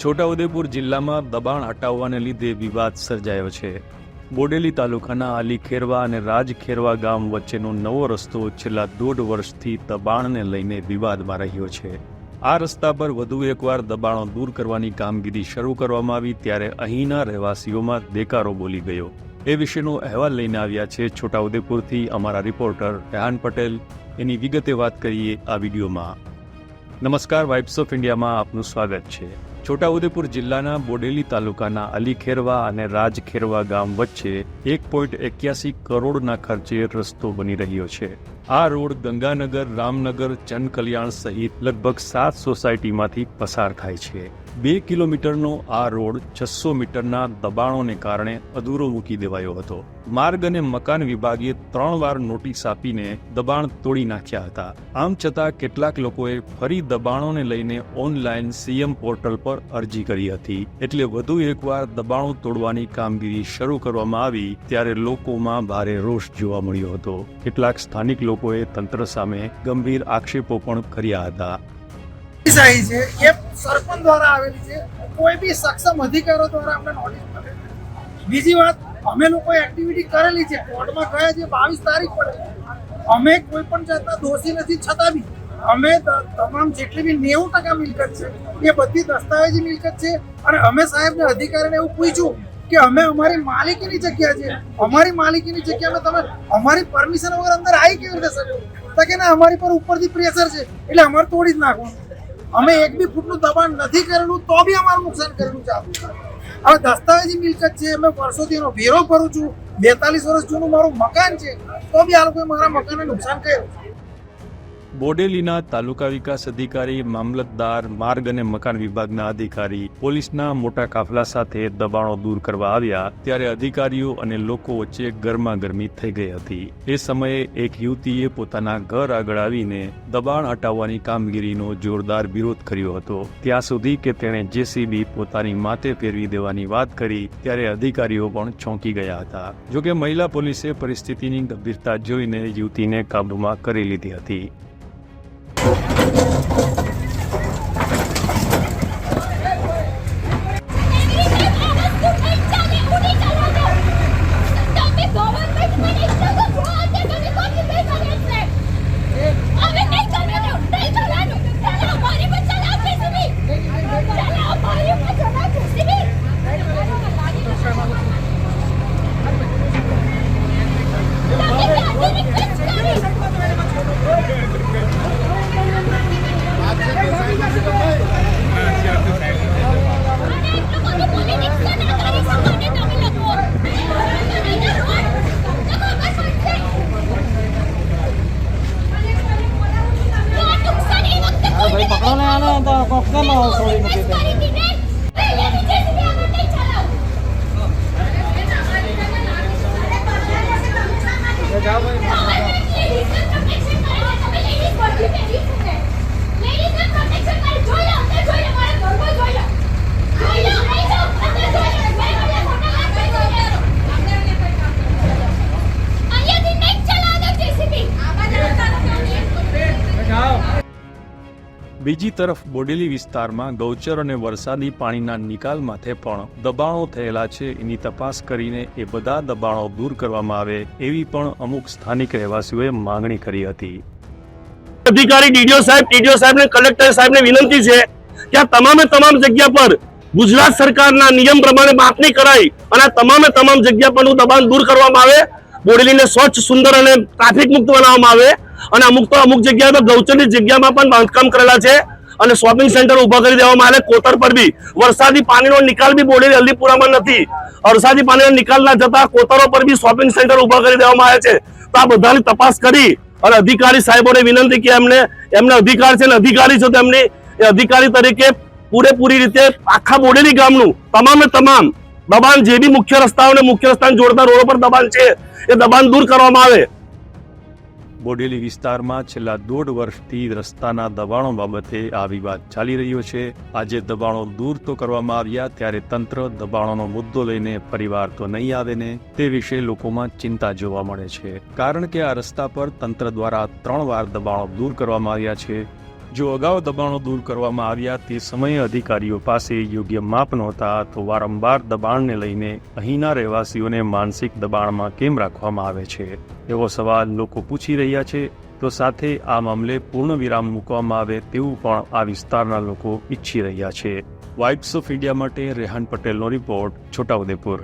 છોટાઉદેપુર જિલ્લામાં દબાણ હટાવવાને લીધે વિવાદ સર્જાયો છે. બોડેલી તાલુકાના આલી ખેરવા અને રાજ ખેરવા ગામ વચ્ચેનો નવો રસ્તો છેલ્લા 1.5 વર્ષથી દબાણને લઈને વિવાદમાં રહ્યો છે. આ રસ્તા પર વધુ એકવાર દબાણો દૂર કરવાની કામગીરી શરૂ કરવામાં આવી ત્યારે અહીંના રહેવાસીઓમાં દેકારો બોલી ગયો. એ વિશેનો અહેવાલ લઈને આવ્યા છે છોટાઉદેપુરથી અમારા રિપોર્ટર રેહાન પટેલ. એની વિગતે વાત કરીએ આ વિડીયોમાં. નમસ્કાર, વાઇબ્સ ઓફ ઇન્ડિયામાં આપનું સ્વાગત છે. છોટાઉદેપુર જિલ્લાના બોડેલી તાલુકાના અલી ખેરવા અને રાજ ખેરવા ગામ વચ્ચે 1.81 કરોડના ખર્ચે રસ્તો બની રહ્યો છે. આ રોડ ગંગાનગર, રામનગર, જનકલ્યાણ સહિત લગભગ 7 સોસાયટીમાંથી પસાર થાય છે. 2 કિલોમીટરનો આ રોડ 600 મીટરના દબાણોને કારણે અધૂરો મૂકી દેવાયો હતો. માર્ગ અને મકાન વિભાગે 3 વાર નોટિસ આપીને દબાણ તોડી નાખ્યા હતા. આમ છતાં કેટલાક લોકોએ ફરી દબાણોને લઈને ઓનલાઈન સીએમ પોર્ટલ પર અરજી કરી હતી. એટલે વધુ એકવાર દબાણો તોડવાની કામગીરી શરૂ કરવામાં આવી ત્યારે લોકોમાં ભારે રોષ જોવા મળ્યો હતો. કેટલાક સ્થાનિક લોકોએ તંત્ર સામે ગંભીર આક્ષેપો પણ કર્યા હતા. સરપંચ દ્વારા આવેલી છે, કોઈ બી સક્ષમ અધિકારીઓ દ્વારા અમને નોટિસ મળે. બીજી વાત, અમે લોકોએ એક્ટિવિટી કરેલી છે, કોર્ટમાં ગયા છે 22 તારીખ પડે. અમે કોઈ પણ જાતના દોષી નથી, છતાં બી અમે તમામ જેટલી બી 90% મિલકત છે એ બધી દસ્તાવેજી મિલકત છે. અને અમે સાહેબને અધિકારીને એવું પૂછ્યું કે અમે અમારી માલિકીની જગ્યા છે, અમારી માલિકીની જગ્યામાં તમે અમારી પરમિશન વગર અંદર આવી કેવી રીતે શકો? તો કે ના, અમારી પર ઉપરથી પ્રેશર છે એટલે અમારે તોડી જ નાખવાનું. અમે 1 બી ફૂટનું દબાણ નથી કરેલું તો બી અમારું નુકસાન કરેલું છે. હવે દસ્તાવેજી મિલકત છે, અમે વર્ષોથી એનો વેરો ભરું છું. 42 વર્ષ જૂનું મારું મકાન છે તો બી આ લોકોએ મારા મકાનને નુકસાન કર્યું. બોડેલીના તાલુકા વિકાસ અધિકારી, મામલતદાર, માર્ગ અને મકાન વિભાગના અધિકારી, પોલીસના મોટા કાફલા સાથે દબાણો દૂર કરવા આવ્યા ત્યારે અધિકારીઓ અને લોકો વચ્ચે ગરમાગરમી થઈ ગઈ હતી. એ સમયે એક યુવતીએ પોતાના ઘર આગળ આવીને દબાણ હટાવવાની કામગીરીનો જોરદાર વિરોધ કર્યો હતો. ત્યાં સુધી કે તેણે જેસીબી પોતાની માથે ફેરવી દેવાની વાત કરી ત્યારે અધિકારીઓ પણ ચોંકી ગયા હતા. જોકે મહિલા પોલીસે પરિસ્થિતિની ગંભીરતા જોઈને યુવતીને કાબૂમાં કરી લીધી હતી. બીજી તરફ બોડેલી વિસ્તારમાં ગૌચર અને વરસાદી પાણીના નિકાલ માથે પણ દબાણો થયેલા છે. એની તપાસ કરીને એ બધા દબાણો દૂર કરવામાં આવે એવી પણ અમુક સ્થાનિક રહેવાસીઓએ માંગણી કરી હતી. અધિકારી ડીડીઓ સાહેબ, ટીડીઓ સાહેબ ને કલેક્ટર સાહેબને વિનંતી છે કે આ તમામ જગ્યા પર ગુજરાત સરકારના નિયમ પ્રમાણે માપણી કરાઈ અને આ તમામ જગ્યા પરનું દબાણ દૂર કરવામાં આવે, બોડેલીને સ્વચ્છ, સુંદર અને ટ્રાફિક મુક્ત બનાવવામાં આવે અને અમુક જગ્યાએ તો ગૌચરની જગ્યામાં પણ બાંધકામ કરેલા છે અને શોપિંગ સેન્ટર ઉભા કરી દેવામાં આવે. કોતર પર બી વરસાદી પાણીનો નિકાલ બી બોડેલી હલ્દીપુરામાં નથી. વરસાદી પાણીનો નિકાલ ના જતા કોતરો પર બી શોપિંગ સેન્ટર ઉભા કરી દેવામાં આવે છે. તો આ બધાની તપાસ કરી અને અધિકારી સાહેબોને વિનંતી કે એમને અધિકાર છે ને અધિકારી છે, તેમની અધિકારી તરીકે પૂરેપૂરી રીતે આખા બોડેલી ગામનું તમામ દબાણ, જે બી મુખ્ય રસ્તાઓને મુખ્ય રસ્તાને જોડતા રોડો પર દબાણ છે એ દબાણ દૂર કરવામાં આવે. બોડેલી વિસ્તારમાં છેલ્લા 1.5 વર્ષથી રસ્તાના દબાણો બાબતે આ વિવાદ ચાલી રહ્યો છે. આજે દબાણો દૂર તો કરવામાં આવ્યા, ત્યારે તંત્ર દબાણોનો મુદ્દો લઈને ફરીવાર તો નહીં આવે ને, તે વિશે લોકોમાં ચિંતા જોવા મળે છે. કારણ કે આ રસ્તા પર તંત્ર દ્વારા 3 વાર દબાણો દૂર કરવામાં આવ્યા છે. જો અગાઉ દબાણો દૂર કરવામાં આવ્યા તે સમયે અધિકારીઓ પાસે યોગ્ય માપ નહોતા, તો વારંવાર દબાણને લઈને અહીંના રહેવાસીઓને માનસિક દબાણમાં કેમ રાખવામાં આવે છે, એવો સવાલ લોકો પૂછી રહ્યા છે. તો સાથે આ મામલે પૂર્ણ વિરામ મૂકવામાં આવે તેવું પણ આ વિસ્તારના લોકો ઈચ્છી રહ્યા છે. વાઇબ્સ ઓફ ઇન્ડિયા માટે રેહાન પટેલનો રિપોર્ટ, છોટાઉદેપુર.